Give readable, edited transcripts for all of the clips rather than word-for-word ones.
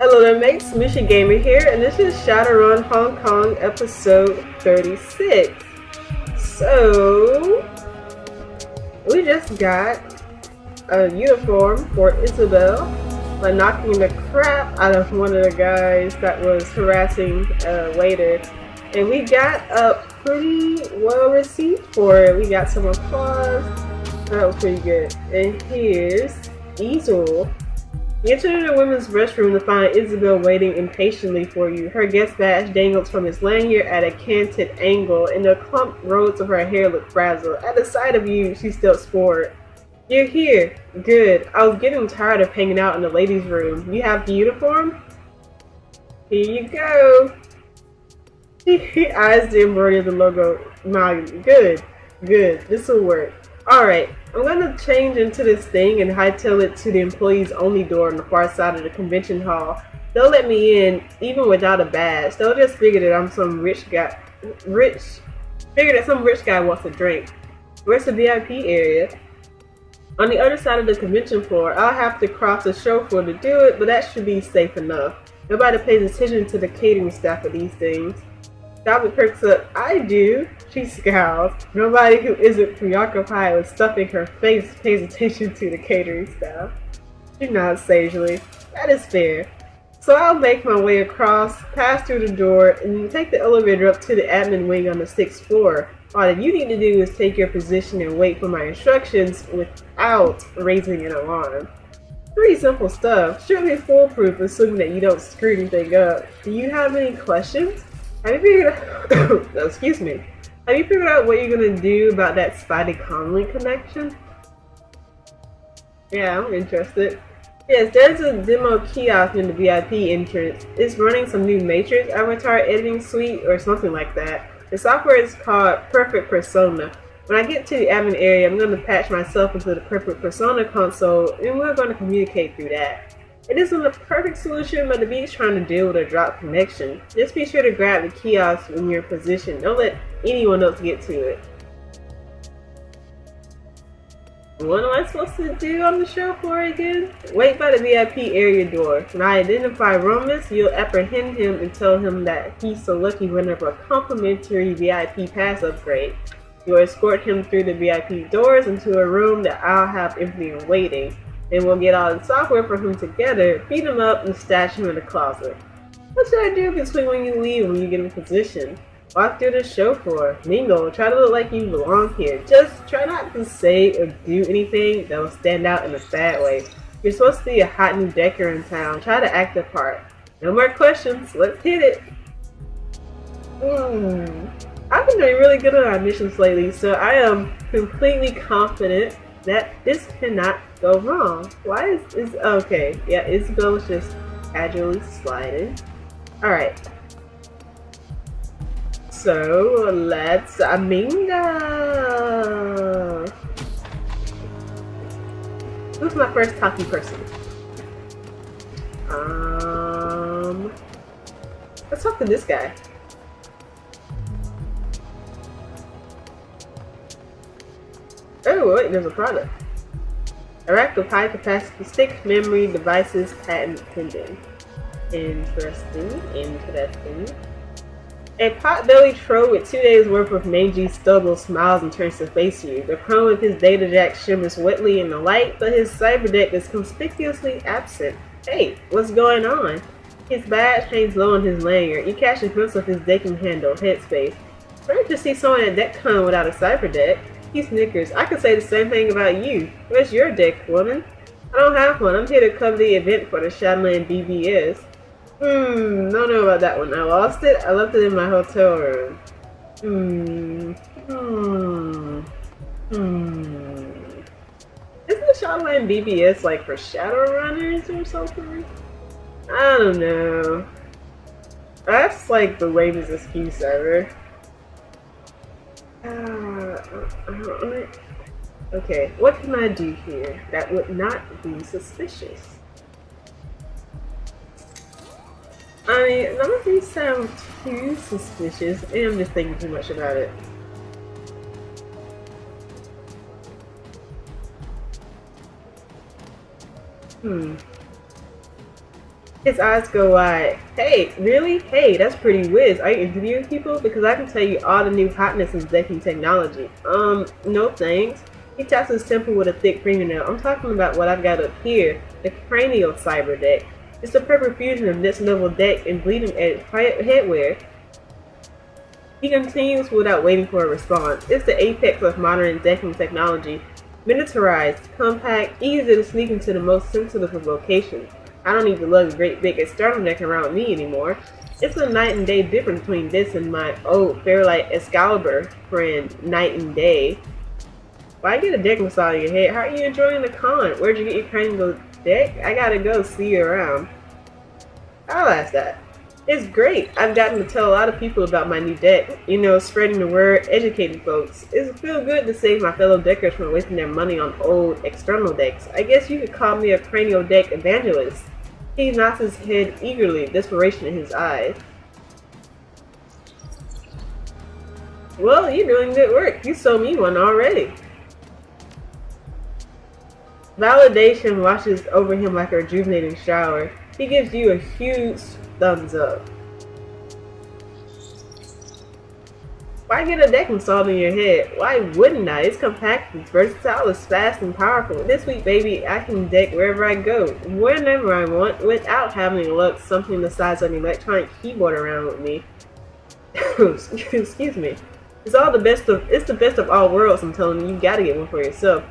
Hello there mates, Mooshi Gamer here, and this is ShadowRun Hong Kong episode 36. So, we just got a uniform for Isabel by knocking the crap out of one of the guys that was harassing a waiter. And we got a pretty well received for it. We got some applause. That was pretty good. And here's Easel. You enter the women's restroom to find Isabel waiting impatiently for you. Her guest badge dangles from his lanyard at a canted angle, and the clumped rolls of her hair look frazzled. At the sight of you, she steps forward. You're here. Good. I was getting tired of hanging out in the ladies' room. You have the uniform? Here you go. He eyes the embroidery of the logo. Good. Good. This will work. Alright, I'm gonna change into this thing and hightail it to the employees only door on the far side of the convention hall. They'll let me in even without a badge. They'll just figure that I'm some rich guy wants a drink. Where's the VIP area? On the other side of the convention floor. I'll have to cross the show floor to do it, but that should be safe enough. Nobody pays attention to the catering staff of these things. Shelby perks up. I do. She scowls. Nobody who isn't preoccupied with stuffing her face pays attention to the catering staff. She nods sagely. That is fair. So I'll make my way across, pass through the door, and take the elevator up to the admin wing on the 6th floor. All that you need to do is take your position and wait for my instructions without raising an alarm. Pretty simple stuff. Surely foolproof, assuming that you don't screw anything up. Do you have any questions? Have you figured out excuse me. Have you figured out what you're gonna do about that spotty comlink connection? Yeah, I'm interested. Yes, there's a demo kiosk in the VIP entrance. It's running some new Matrix avatar editing suite or something like that. The software is called Perfect Persona. When I get to the admin area, I'm gonna patch myself into the Perfect Persona console and we're gonna communicate through that. It isn't the perfect solution, but the beat's trying to deal with a dropped connection. Just be sure to grab the kiosk when you're positioned. Don't let anyone else get to it. What am I supposed to do on the show floor again? Wait by the VIP area door. When I identify Romus, you'll apprehend him and tell him that he's so lucky to win up a complimentary VIP pass upgrade. You'll escort him through the VIP doors into a room that I'll have empty and waiting. Then we'll get all the software for him together, beat him up, and stash him in the closet. What should I do between when you leave and when you get in position? Walk through the show floor, mingle, try to look like you belong here. Just try not to say or do anything that will stand out in a bad way. You're supposed to be a hot new decker in town. Try to act the part. No more questions. Let's hit it. I've been doing really good on auditions lately, so I am completely confident that this cannot go wrong. Why is okay? Yeah, Isabel was just casually sliding. Alright. So let's Aminga. Who's my first talkie person? Let's talk to this guy. Oh wait, there's a product. A rack of high capacity stick memory devices patent pending. Interesting. A pot-bellied troll with 2 days worth of mangy stubble smiles and turns to face you. The chrome of his data jack shimmers wetly in the light, but his cyberdeck is conspicuously absent. Hey, what's going on? His badge hangs low on his lanyard. You catch a glimpse of his decking handle, headspace. Rare to see someone at DECCON without a cyberdeck. He snickers. I could say the same thing about you. Where's your deck, woman? I don't have one. I'm here to cover the event for the ShadowRun BBS. Don't know about that one. I lost it. I left it in my hotel room. Isn't the ShadowRun BBS like for Shadowrunners or something? I don't know. That's like the lamest excuse ever. Okay, what can I do here that would not be suspicious? I mean, none of these sound too suspicious, and I'm just thinking too much about it. His eyes go wide. Hey, really? Hey, that's pretty whiz. Are you interviewing people? Because I can tell you all the new hotness in decking technology. No thanks. He taps his temple with a thick fingernail. I'm talking about what I've got up here, the cranial cyber deck. It's the perfect fusion of next level deck and bleeding edge headwear. He continues without waiting for a response. It's the apex of modern decking technology. Miniaturized, compact, easy to sneak into the most sensitive of locations. I don't need to lug a great big external deck around me anymore. It's a night and day difference between this and my old Fairlight Excalibur friend, Night and Day. Why get a deck massage on your head? How are you enjoying the con? Where'd you get your cranial deck? I gotta go see you around. I'll ask that. It's great. I've gotten to tell a lot of people about my new deck. You know, spreading the word, educating folks. It feels good to save my fellow deckers from wasting their money on old external decks. I guess you could call me a cranial deck evangelist. He nods his head eagerly, desperation in his eyes. Well, you're doing good work. You sold me one already. Validation washes over him like a rejuvenating shower. He gives you a huge thumbs up. Why get a deck installed in your head? Why wouldn't I? It's compact, it's versatile, it's fast and powerful. This week, baby, I can deck wherever I go, whenever I want, without having to lug something the size of an electronic keyboard around with me. Excuse me. It's the best of all worlds, I'm telling you. You gotta get one for yourself.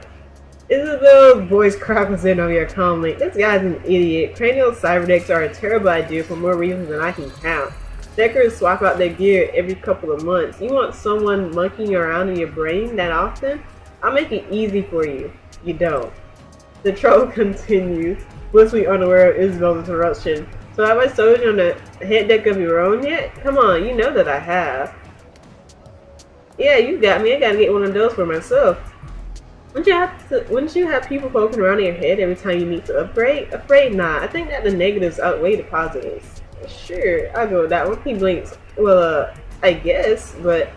Isabel's voice crackles in on your calmly. This guy's an idiot. Cranial cyber decks are a terrible idea for more reasons than I can count. Deckers swap out their gear every couple of months. You want someone monkeying around in your brain that often? I'll make it easy for you. You don't. The troll continues, blissfully unaware of Isabel's interruption. So have I sold you on a head deck of your own yet? Come on, you know that I have. Yeah, you got me. I gotta get one of those for myself. Wouldn't you have people poking around in your head every time you need to upgrade? Afraid not. I think that the negatives outweigh the positives. Sure, I'll go with that one. He blinks. Well, I guess, but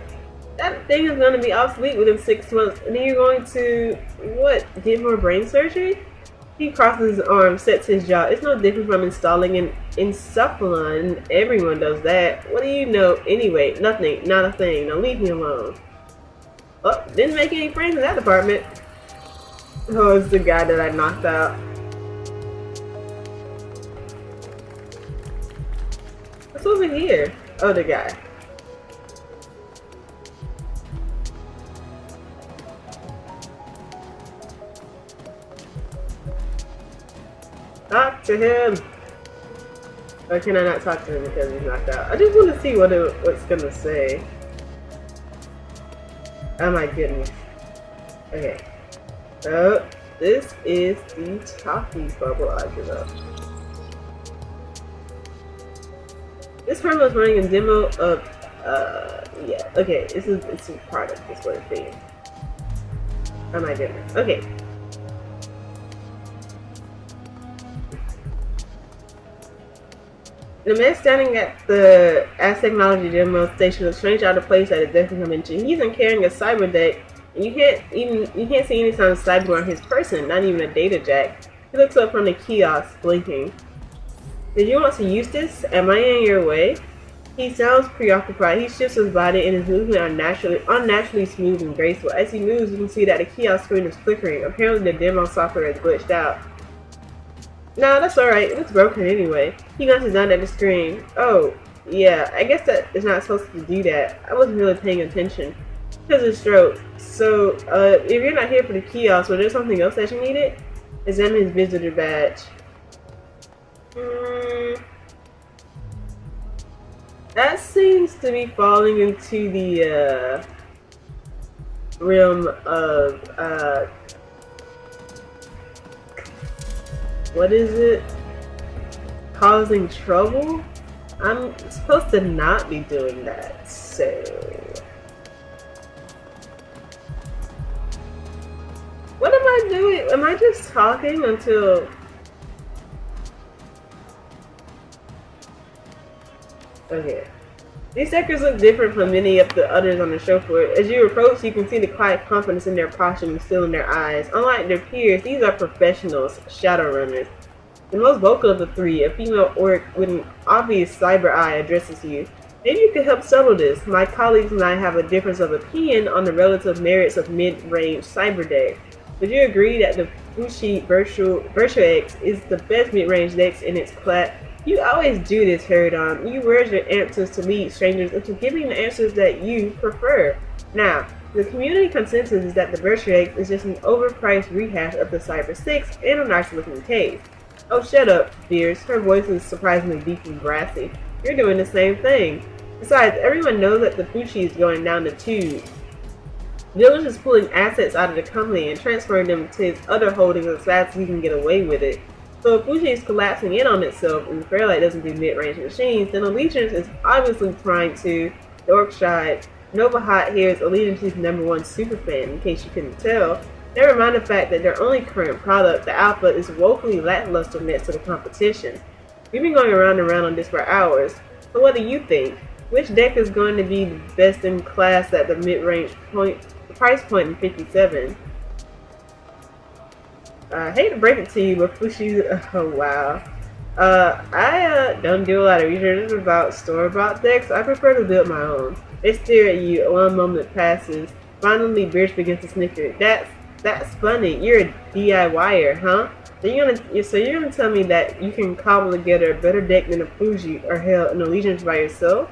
that thing is going to be obsolete within 6 months, and then you're going to, what, get more brain surgery? He crosses his arms, sets his jaw. It's no different from installing an encephalon. Everyone does that. What do you know anyway? Nothing. Not a thing. Now leave me alone. Oh, didn't make any friends in that department. Oh, it's the guy that I knocked out. What's over here? Oh, the guy. Talk to him. Or can I not talk to him because he's knocked out? I just want to see what it's gonna say. Oh my goodness. Okay. Oh, this is the toffee bubble argument. This promo is running a demo of, yeah, okay, it's a product, is what it's saying. Oh my goodness, okay. The man standing at the Ass Technology demo station is strange out of place at a different convention. He's carrying a cyber deck, and you can't see any sign of cyber on his person, not even a data jack. He looks up from the kiosk, blinking. Did you want to use this? Am I in your way? He sounds preoccupied. He shifts his body and his movement are unnaturally smooth and graceful. As he moves, you can see that the kiosk screen is flickering. Apparently the demo software is glitched out. No, that's alright. It looks broken anyway. He glances down at the screen. Oh, yeah, I guess that is not supposed to do that. I wasn't really paying attention. Because of stroke. So, if you're not here for the kiosk, was there something else that you needed? Examine his visitor badge. That seems to be falling into the realm of what is it? Causing trouble? I'm supposed to not be doing that, so what am I doing? Am I just talking until okay. These deckers look different from many of the others on the show floor. As you approach, you can see the quiet confidence in their posture and still in their eyes. Unlike their peers, these are professionals, Shadowrunners. The most vocal of the three, a female orc with an obvious cyber eye, addresses you. Maybe you could help settle this. My colleagues and I have a difference of opinion on the relative merits of mid-range cyber deck. Would you agree that the Mooshi Virtual X is the best mid-range deck in its class? You always do this, Harridan. You word your answers to lead strangers into giving the answers that you prefer. Now, the community consensus is that the Virtual X is just an overpriced rehash of the Cyber 6 in a nice looking case. Oh, shut up, Fierce. Her voice is surprisingly deep and brassy. You're doing the same thing. Besides, everyone knows that the Fushi is going down the tube. Village is pulling assets out of the company and transferring them to its other holdings as fast as he can get away with it. So if Fuji is collapsing in on itself and Fairlight doesn't do mid-range machines, then Allegiance is obviously trying to. Dorkshire, Nova Hot here is Allegiance's #1 superfan, in case you couldn't tell. Never mind the fact that their only current product, the Alpha, is woefully lackluster next to the competition. We've been going around and around on this for hours. So what do you think? Which deck is going to be the best in class at the mid-range price point in 57? I hate to break it to you, but Fushi, oh wow. I don't do a lot of research about store-bought decks. I prefer to build my own. They stare at you, one moment passes. Finally, Birch begins to snicker. That's funny. You're a DIYer, huh? So you're gonna tell me that you can cobble together a better deck than a Fuji or hell an Allegiance by yourself?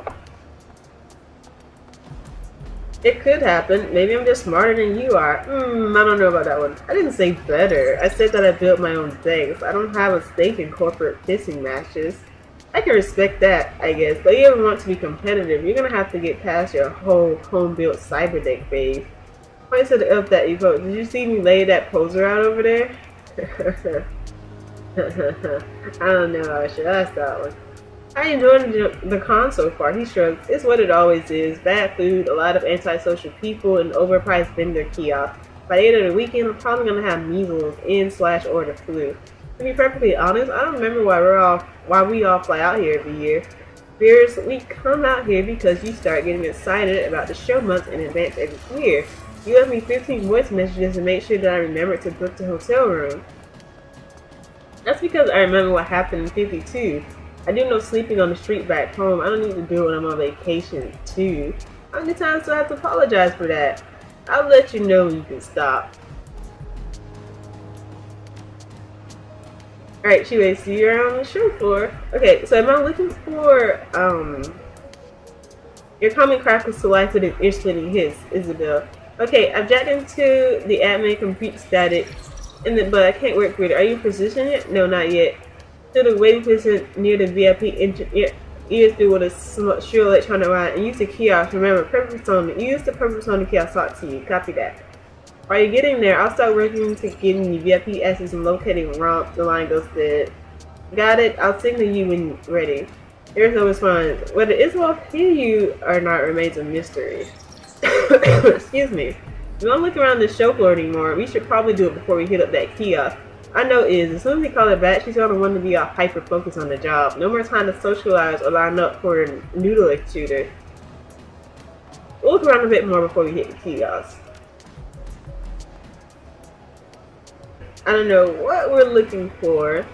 It could happen. Maybe I'm just smarter than you are. I don't know about that one. I didn't say better. I said that I built my own decks. I don't have a stake in corporate pissing matches. I can respect that, I guess. But you ever want to be competitive, you're gonna have to get past your whole home-built cyber deck phase. Points to the elf that you vote. Did you see me lay that poser out over there? I don't know how I should ask that one. I enjoyed the con so far, he shrugs. It's what it always is. Bad food, a lot of antisocial people, and overpriced vendor kiosks. By the end of the weekend, I'm probably gonna have measles or the flu. To be perfectly honest, I don't remember why we all fly out here every year. Fears, we come out here because you start getting excited about the show months in advance every year. You left me 15 voice messages to make sure that I remembered to book the hotel room. That's because I remember what happened in 52. I do no sleeping on the street back home. I don't need to do it when I'm on vacation, too. How many times do I have to apologize for that? I'll let you know when you can stop. Alright, Chile, see you around the show floor. Okay, so am I looking for, your common craft is selected and instantly hits, Isabel. Okay, I've jacked into the admin compute static, but I can't work with it. Are you positioned yet? No, not yet. To the waiting position near the VIP ears through with a shrill electronic line and use the kiosk. Remember, use the purple persona kiosk talk to you. Copy that. While you're getting there, I'll start working to getting the VIP access and locating Romp. The line goes dead. Got it? I'll signal you when ready. There's no response. Whether Isabel hear you or not remains a mystery. Excuse me. We don't look around the show floor anymore. We should probably do it before we hit up that kiosk. I know as soon as we call her back, she's gonna want to be all hyper focused on the job. No more time to socialize or line up for a noodle extruder. We'll look around a bit more before we hit the kiosk. I don't know what we're looking for,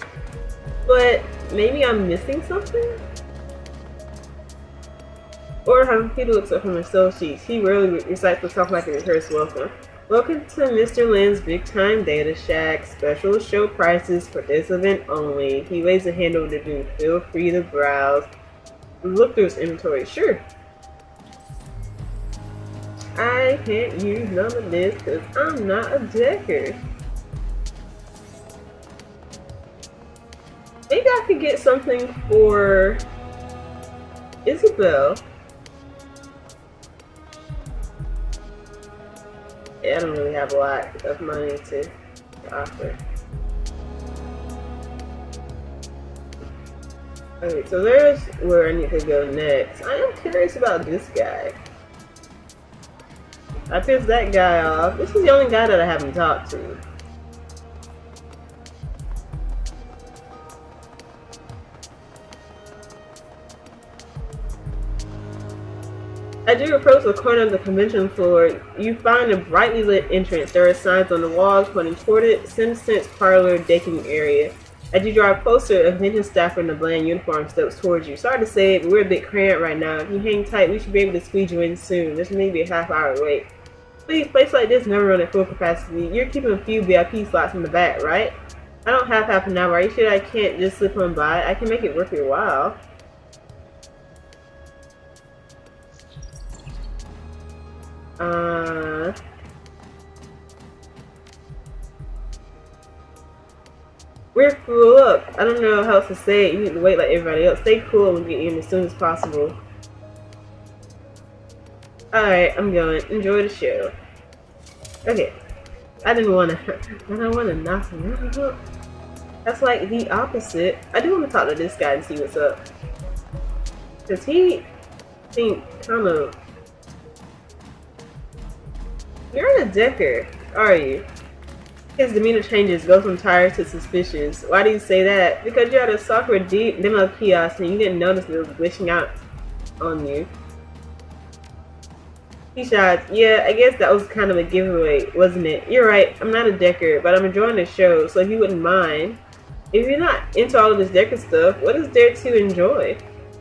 but maybe I'm missing something? Or her computer looks up from her sell sheets. He rarely recites herself like a rehearsed welcome. Welcome to Mr. Lynn's Big Time Data Shack. Special show prices for this event only. He waves a hand over the booth. Feel free to browse. Look through his inventory. Sure. I can't use none of this because I'm not a decker. Maybe I could get something for Isabel. I don't really have a lot of money to offer. Okay, so there's where I need to go next. I am curious about this guy. I pissed that guy off. This is the only guy that I haven't talked to. As you approach the corner of the convention floor, you find a brightly lit entrance. There are signs on the walls pointing toward it. Simpson's parlor decking area. As you drive closer, a attention staffer in a bland uniform steps towards you. Sorry to say it, but we're a bit cramped right now. If you hang tight, we should be able to squeeze you in soon. There's maybe a half-hour wait. Please, place like this never run at full capacity. You're keeping a few VIP slots in the back, right? I don't have half an hour. Are you sure I can't just slip on by? I can make it worth your while. We're full up. I don't know how else to say it. You need to wait like everybody else. Stay cool and get in as soon as possible. Alright, I'm going. Enjoy the show. Okay. I don't want to knock him out. That's like the opposite. I do want to talk to this guy and see what's up. Cause he seemed kind of... You're a decker, are you? His demeanor changes, goes from tired to suspicious. Why do you say that? Because you're at a software demo kiosk and you didn't notice it was glitching out on you. He shot, yeah, I guess that was kind of a giveaway, wasn't it? You're right, I'm not a decker, but I'm enjoying the show, so if you wouldn't mind. If you're not into all of this decker stuff, what is there to enjoy?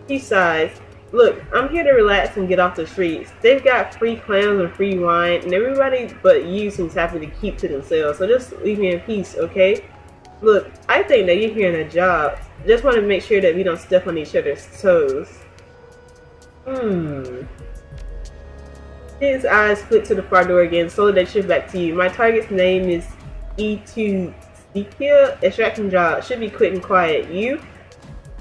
He sighs. Look, I'm here to relax and get off the streets. They've got free clams and free wine, and everybody but you seems happy to keep to themselves, so just leave me in peace, okay? Look, I think that you're here on a job. Just want to make sure that we don't step on each other's toes. His eyes flick to the far door again, slowly they shift back to you. My target's name is E2 Stikia. Extraction job. Should be quick and quiet. You?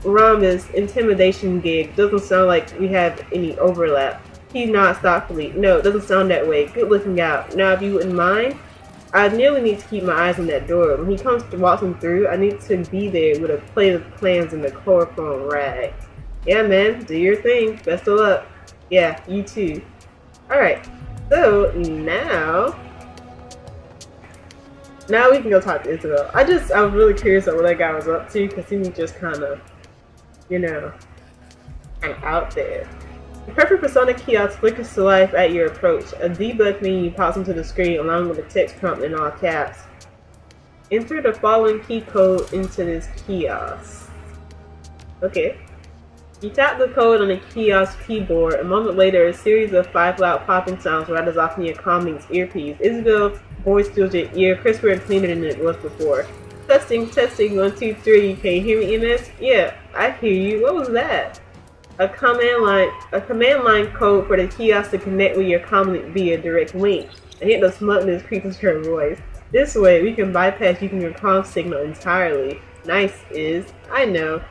Rhombus, intimidation gig. Doesn't sound like we have any overlap. He nods thoughtfully. No, it doesn't sound that way. Good looking out. Now, if you wouldn't mind, I nearly need to keep my eyes on that door. When he comes waltzing through, I need to be there with a plate of clams and a chloroform rag. Yeah, man. Do your thing. Best of luck. Yeah, you too. Alright. So, now we can go talk to Isabel. I was really curious about what that guy was up to, because he was just kind of, you know, kind of out there. The perfect persona kiosk flickers to life at your approach. A debug menu pops onto the screen along with a text prompt in all caps. Enter the following key code into this kiosk. Okay. You tap the code on the kiosk keyboard. A moment later, a series of 5 loud popping sounds rattles off in your calming earpiece. Isabel's voice fills your ear, crisper and cleaner than it was before. Testing, testing, 1, 2, 3. Can you hear me, Ines? Yeah, I hear you. What was that? A command line code for the kiosk to connect with your comlink via direct link. I hit the smugness creeps into her voice. This way, we can bypass using your comm signal entirely. Nice is. I know.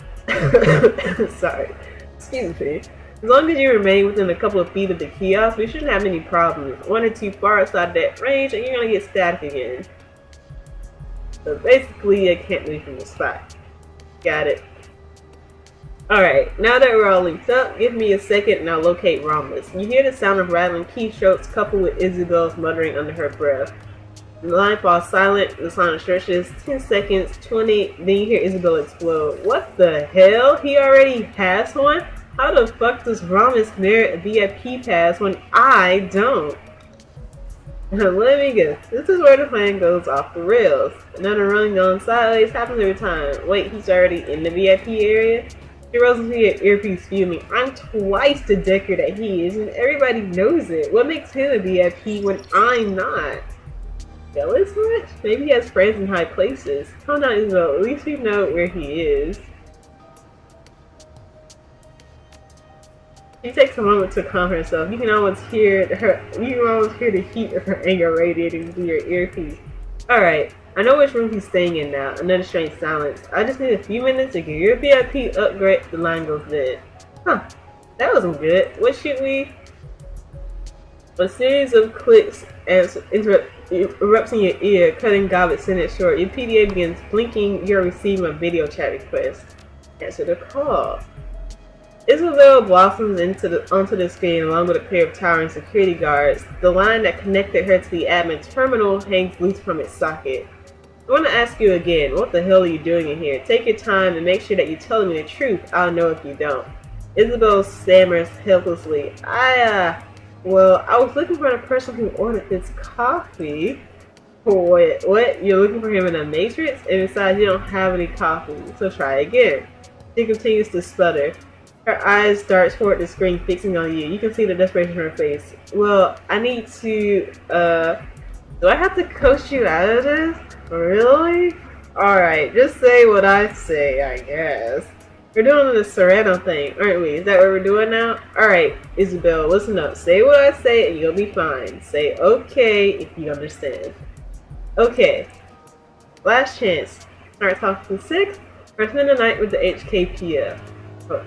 Sorry. Excuse me. As long as you remain within a couple of feet of the kiosk, we shouldn't have any problems. 1 or 2 far outside that range, and you're gonna get static again. So basically, I can't leave from the spot. Got it. Alright, now that we're all linked up, give me a second and I'll locate Rhombus. You hear the sound of rattling keystrokes coupled with Isabel's muttering under her breath. The line falls silent, the sound stretches, 10 seconds, 20, then you hear Isabel explode. What the hell? He already has one? How the fuck does Rhombus merit a VIP pass when I don't? Let me guess, this is where the plan goes off the rails. Another run going sideways happens every time. Wait, he's already in the VIP area? He rolls into your earpiece fuming. I'm twice the decker that he is, and everybody knows it. What makes him a VIP when I'm not? Jealous much? Maybe he has friends in high places. Calm down, Isabel. At least we know where he is. She takes a moment to calm herself. You can almost hear the heat of her anger radiating through your earpiece. Alright, I know which room he's staying in now. Another strange silence. I just need a few minutes to get your VIP upgrade. The line goes dead. Huh, that wasn't good. What should we... A series of clicks erupts in your ear, cutting Goblet's sentence short. Your PDA begins blinking. You're receiving a video chat request. Answer the call. Isabel blossoms onto the screen along with a pair of towering security guards. The line that connected her to the admin terminal hangs loose from its socket. I want to ask you again, what the hell are you doing in here? Take your time and make sure that you're telling me the truth. I'll know if you don't. Isabel stammers helplessly. Well, I was looking for the person who ordered this coffee. What? You're looking for him in a matrix? And besides, you don't have any coffee, so try again. She continues to sputter. Her eyes dart toward the screen, fixing on you. You can see the desperation in her face. Well, I need to, do I have to coach you out of this? Really? Alright, just say what I say, I guess. We're doing the Serrano thing, aren't we? Is that what we're doing now? Alright, Isabel, listen up. Say what I say and you'll be fine. Say okay if you understand. Okay. Last chance. Start talking 6. Or spend the night with the HKPF. Oh.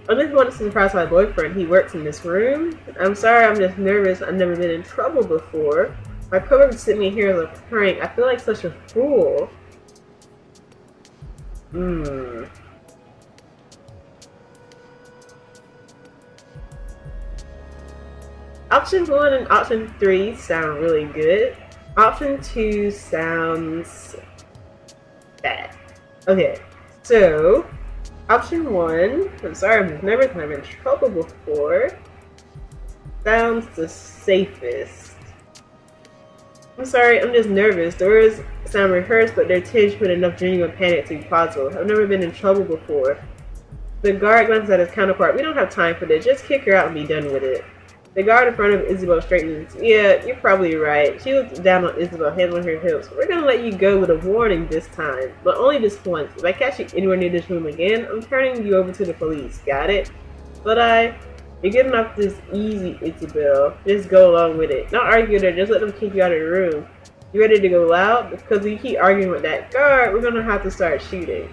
I just wanted to surprise my boyfriend. He works in this room. I'm sorry, I'm just nervous. I've never been in trouble before. My coworker sent me here as a prank. I feel like such a fool. Option 1 and option 3 sound really good. Option 2 sounds bad. Okay, so option 1, I'm sorry, I've never been in trouble before, sounds the safest. I'm sorry, I'm just nervous. The words sound rehearsed, but they're tinged with enough genuine panic to be plausible. I've never been in trouble before. The guard glances at his counterpart. We don't have time for this. Just kick her out and be done with it. The guard in front of Isabel straightens. Yeah, you're probably right. She looks down on Isabel, handling her hips. We're gonna let you go with a warning this time, but only this once. If I catch you anywhere near this room again, I'm turning you over to the police. Got it? But you're getting off this easy, Isabel. Just go along with it. Not argue with her, just let them kick you out of the room. You ready to go loud? Because if you keep arguing with that guard, we're gonna have to start shooting.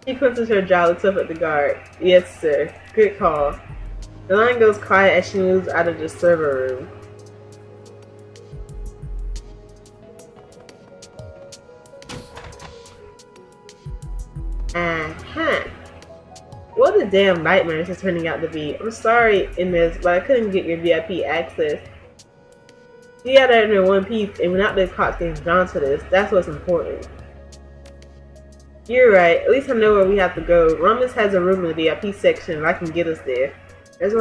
She clenches her jaw, looks up at the guard. Yes, sir. Good call. The line goes quiet as she moves out of the server room. What a damn nightmare this is turning out to be. I'm sorry, Ms., but I couldn't get your VIP access. You got it in one piece, and without the cops getting drawn to this, that's what's important. You're right. At least I know where we have to go. Ramos has a room in the VIP section, and I can get us there. There's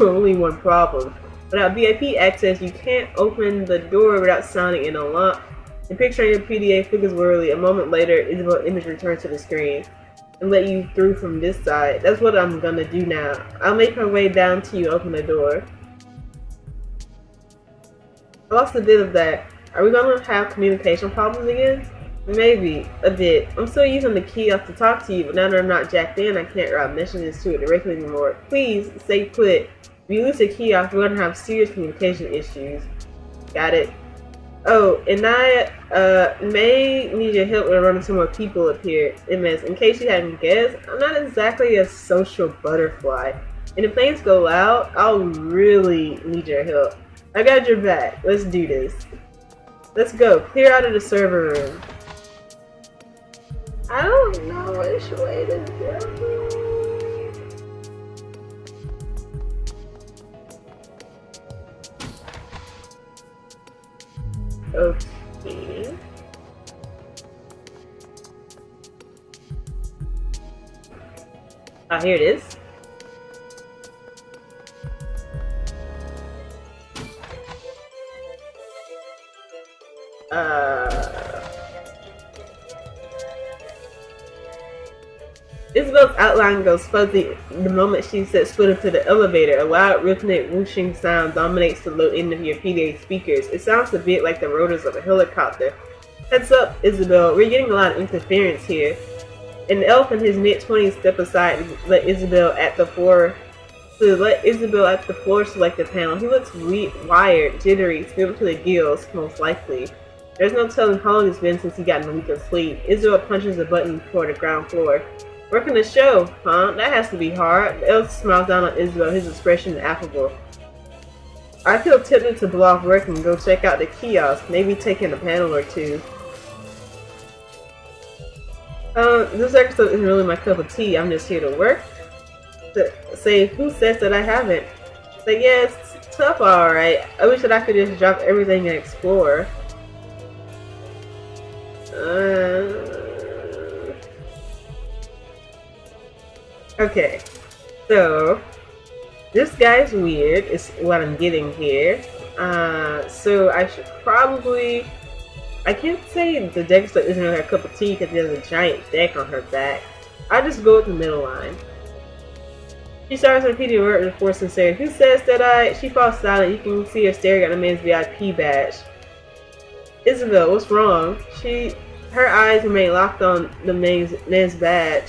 only one problem. Without VIP access, you can't open the door without sounding an alarm. The picture on your PDA flickers blurrily. A moment later, Isabel's image returns to the screen and let you through from this side. That's what I'm gonna do now. I'll make my way down to you and open the door. I lost a bit of that. Are we gonna have communication problems again? Maybe, a bit. I'm still using the kiosk to talk to you, but now that I'm not jacked in, I can't route messages to it directly anymore. Please, stay put. If you lose the kiosk, we're gonna have serious communication issues. Got it? Oh, and I may need your help when running some more people up here. MS, in case you hadn't guessed, I'm not exactly a social butterfly. And if things go loud, I'll really need your help. I got your back. Let's do this. Let's go. Clear out of the server room. I don't know which way to go. Okay. Ah, here it is. Isabel's outline goes fuzzy the moment she sets foot into the elevator. A loud, rhythmic, whooshing sound dominates the low end of your PDA speakers. It sounds a bit like the rotors of a helicopter. Heads up, Isabel. We're getting a lot of interference here. An elf in his mid-20s step aside and let Isabel at the floor select the panel. He looks wired, jittery, still to the gills, most likely. There's no telling how long it's been since he got in a week of sleep. Isabel punches a button toward the ground floor. Working the show, huh? That has to be hard. The elf smiles down on Isabel, his expression affable. I feel tempted to blow off work and go check out the kiosk, maybe take in a panel or two. This episode isn't really my cup of tea. I'm just here to work. Say, who says that I haven't? Say, yeah, it's tough, alright. I wish that I could just drop everything and explore. Okay. So, this guy's weird, is what I'm getting here. So I should probably... I can't say the deck stuff isn't her cup of tea because there's a giant deck on her back. I'll just go with the middle line. She starts repeating word with force and says, "Who says that She falls silent. You can see her staring at the man's VIP badge. Isabel, what's wrong? Her eyes remain locked on the man's badge.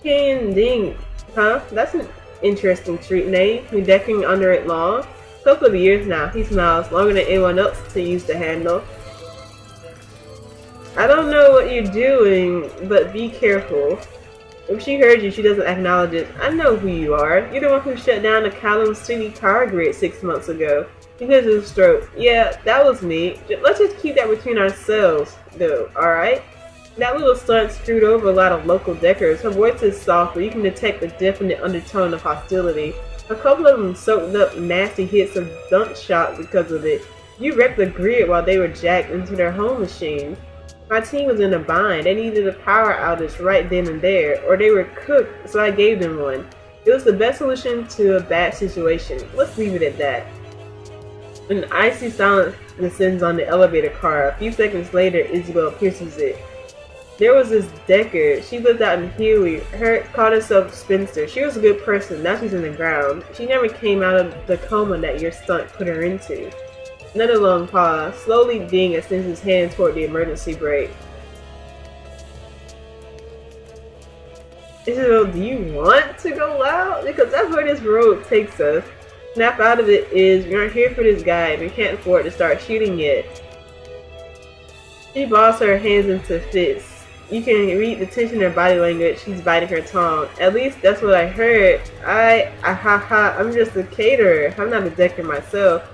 King Ding, huh? That's an interesting street name. Been decking under it long? A couple of years now. He smiles, longer than anyone else to use the handle. I don't know what you're doing, but be careful. If she heard you, she doesn't acknowledge it. I know who you are. You're the one who shut down the Callum City power grid 6 months ago. Because of the stroke. Yeah, that was me. Let's just keep that between ourselves, though, alright? That little stunt screwed over a lot of local deckers. Her voice is soft, but you can detect a definite undertone of hostility. A couple of them soaked up nasty hits of dunk shots because of it. You wrecked the grid while they were jacked into their home machines. My team was in a bind. They needed a power outage right then and there, or they were cooked, so I gave them one. It was the best solution to a bad situation. Let's leave it at that. An icy silence descends on the elevator car. A few seconds later, Isabel pierces it. There was this Decker. She lived out in Huey. Called herself Spinster. She was a good person. Now she's in the ground. She never came out of the coma that your stunt put her into. Another long pause. Slowly, Ding extends his hand toward the emergency brake. Isabel, do you want to go out? Because that's where this road takes us. Snap out of it is, we aren't here for this guy and we can't afford to start shooting yet. She balls her hands into fists. You can read the tension in her body language. She's biting her tongue. At least that's what I heard. I'm just a caterer. I'm not a decker myself.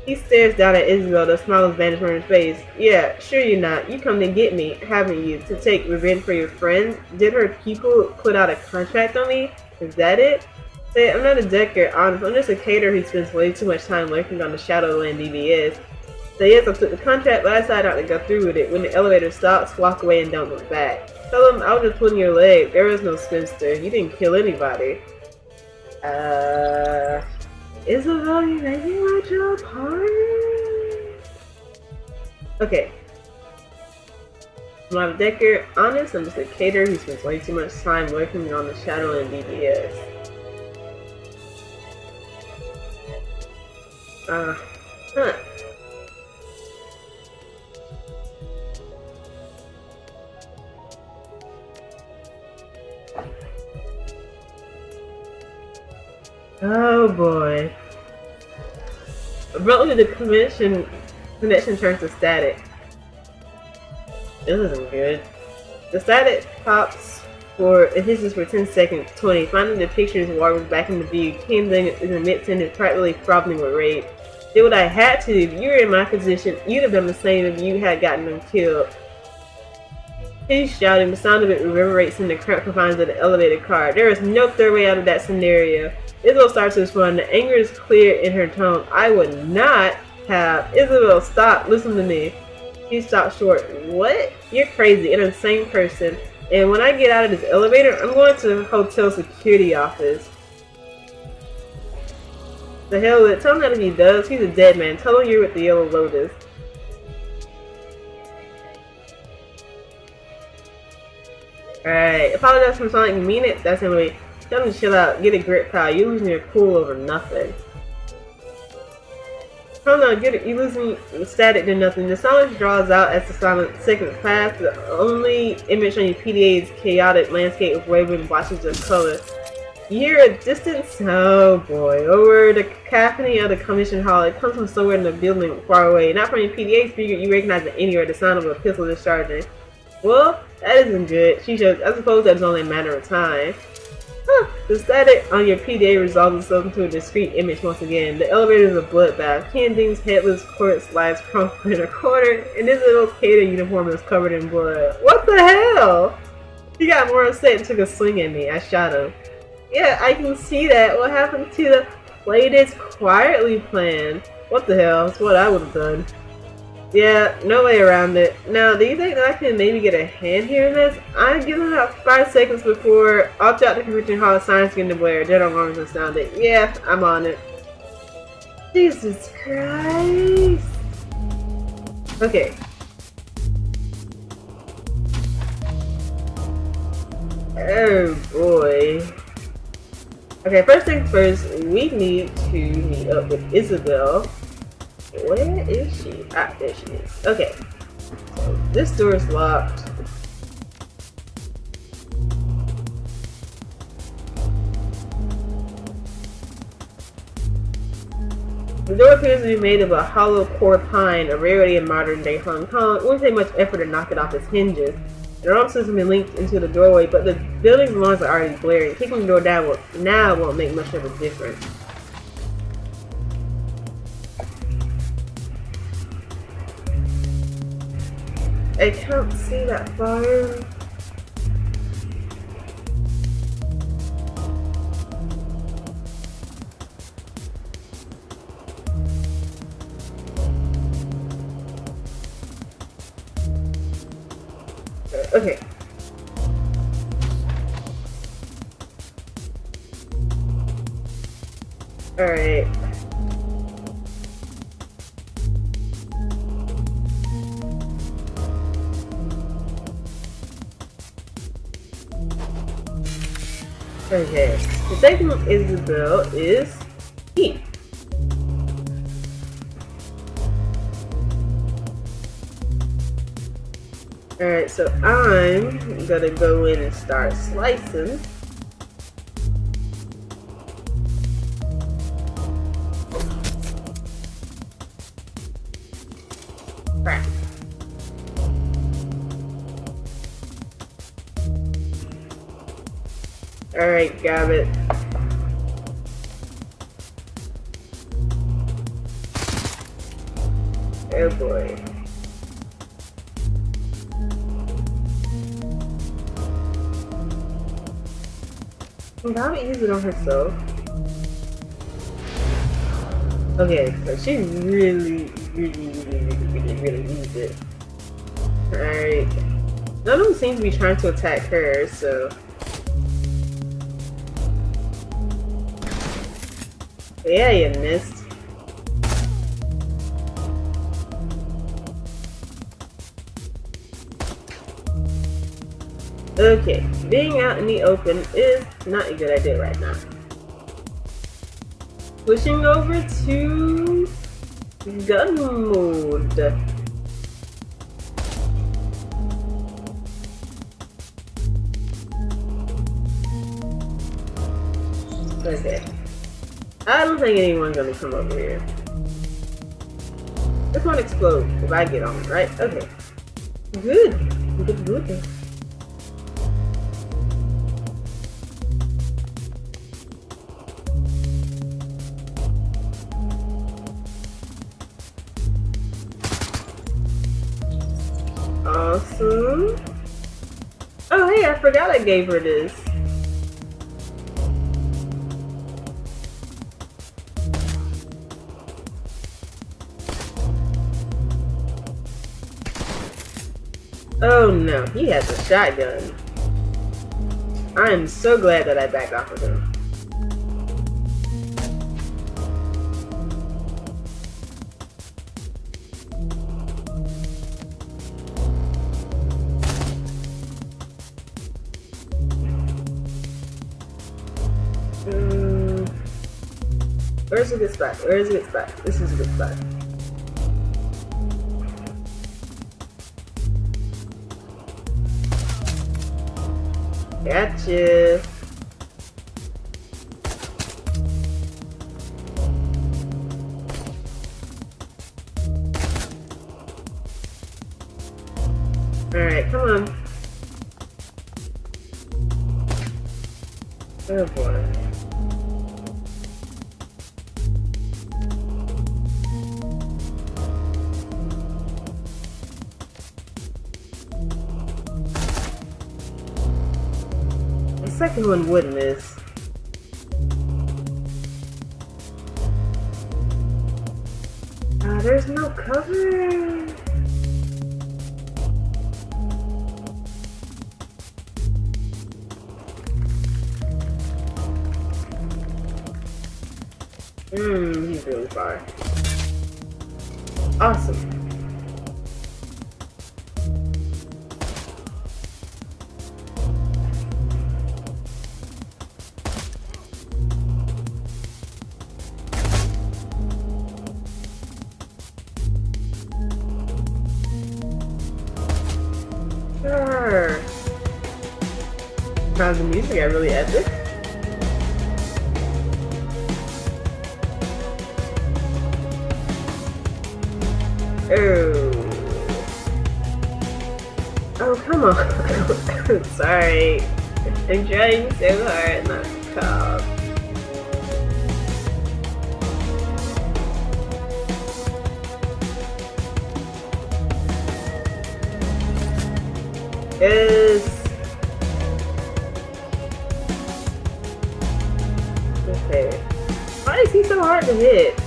He stares down at Isabel, the smile is vanished from his face. Yeah, sure you're not. You come to get me, haven't you? To take revenge for your friend? Did her people put out a contract on me? Is that it? Say, I'm not a decker, honest. I'm just a caterer who spends way too much time lurking on the ShadowRun DBS. Say, yes, I took the contract, but I decided not to go through with it. When the elevator stops, walk away and don't look back. Tell him I was just pulling your leg. There was no spinster. You didn't kill anybody. Isabel, you making my job hard? Okay. I'm not a decker, honest. I'm just a caterer who spends way too much time working on the ShadowRun DBS. Oh boy. Abruptly the connection turns to static. This isn't good. The static pops it hisses for 10 seconds, 20. Finally the picture is warped back into view. King Ding is in mid-sentence and is practically frothing with rage. Did what I had to. If you were in my position, you'd have done the same if you had gotten them killed. He's shouting. The sound of it reverberates in the cramped confines of the elevator car. There is no third way out of that scenario. Isabel starts to respond. The anger is clear in her tone. I would not have. Isabel, stop. Listen to me. He stops short. What? You're crazy. An insane person. And when I get out of this elevator, I'm going to the hotel security office. The hell with it. Tell him that if he does, he's a dead man. Tell him you're with the Yellow Lotus. Alright, apologize for sounding like you mean it. That's anyway. Tell him to chill out. Get a grip, pal. You're losing your cool over nothing. Hold on, you're losing static to nothing. The silence draws out as the silent seconds pass. The only image on your PDA is chaotic landscape with waving blotches of color. You hear a distance, oh boy, over the cacophony of the commission hall. It comes from somewhere in the building far away. Not from your PDA speaker, you recognize it anywhere, the sound of a pistol discharging. Well, that isn't good. She says, I suppose that's only a matter of time. The static on your PDA resolves itself into a discrete image once again. The elevator is a bloodbath. Kending's headless corpse lies crumpled in a corner, and this little cater uniform is covered in blood. What the hell? He got more upset and took a swing at me. I shot him. Yeah, I can see that. What happened to the play this quietly plan? What the hell? It's what I would have done. Yeah, no way around it. Now, do you think that I can maybe get a hand here in this? I'm gonna have 5 seconds before opt out the convention hall of science getting to Blair. General alarms are sounded. Yeah, I'm on it. Jesus Christ. Okay. Oh boy. Okay, first things first, we need to meet up with Isabel. Where is she? Ah, there she is. Okay. So this door is locked. The door appears to be made of a hollow core pine, a rarity in modern day Hong Kong. It wouldn't take much effort to knock it off its hinges. The alarm system is linked into the doorway, but the building's alarms are already blaring. Kicking the door down won't make much of a difference. I can't see that fire. Okay. Alright. Okay. The second Isabel is E. Alright, so I'm gonna go in and start slicing. Crap. Alright, got it. Oh boy. I'll use it on herself. Okay, so she really needs it. Alright. None of them seem to be trying to attack her, so. Yeah, you missed. Okay, being out in the open is not a good idea right now. Switching over to gun mode. Okay. I don't think anyone's gonna come over here. This won't explode if I get on it, right? Okay. Good. Good. Awesome. Oh, hey, I forgot I gave her this. Oh no, he has a shotgun. I am so glad that I backed off of him. Where's a good spot? Where's a good spot? This is a good spot. Gotcha. Alright, come on. Oh boy. The second one would miss. There's no cover. He's really far. Awesome. Sure. Found the music got really epic. Oh, come on. Sorry. I'm trying so hard not to cough. Yes. Okay. Why is he so hard to hit?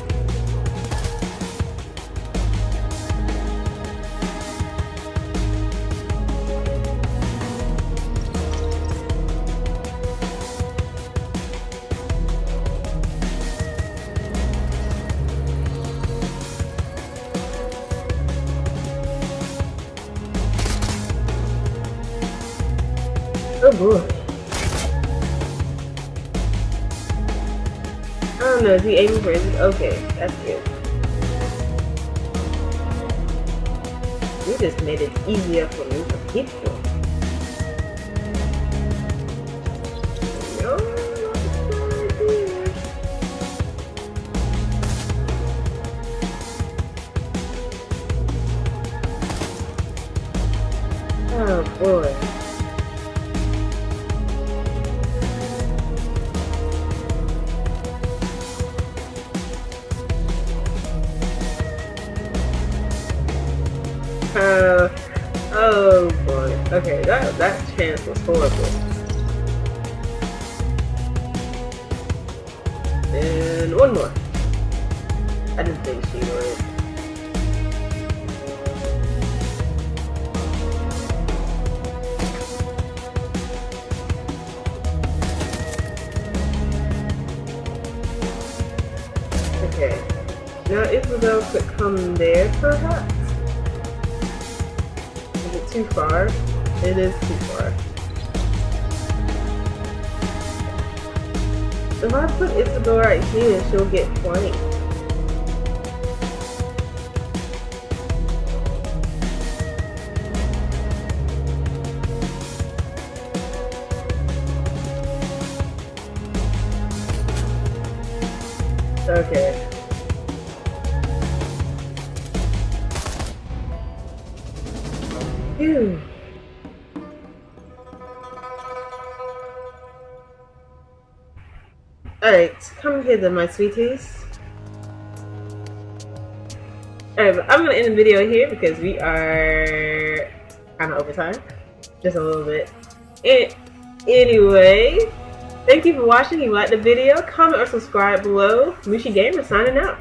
Oh boy. I don't know, is he aiming for it? Okay, that's good. You just made it easier for me to hit you. Oh boy. Oh boy. Okay, that chance was horrible. And one more. I didn't think she would. Okay. Now Isabel could come there perhaps? Is it too far? It is too far. If I put Isabel right here, she'll get flanked. Okay. Phew. Alright, come here then, my sweeties. Alright, but I'm gonna end the video here because we are kind of over time. Just a little bit. Anyway, thank you for watching. If you liked the video, comment or subscribe below. Mooshi Gamer signing out.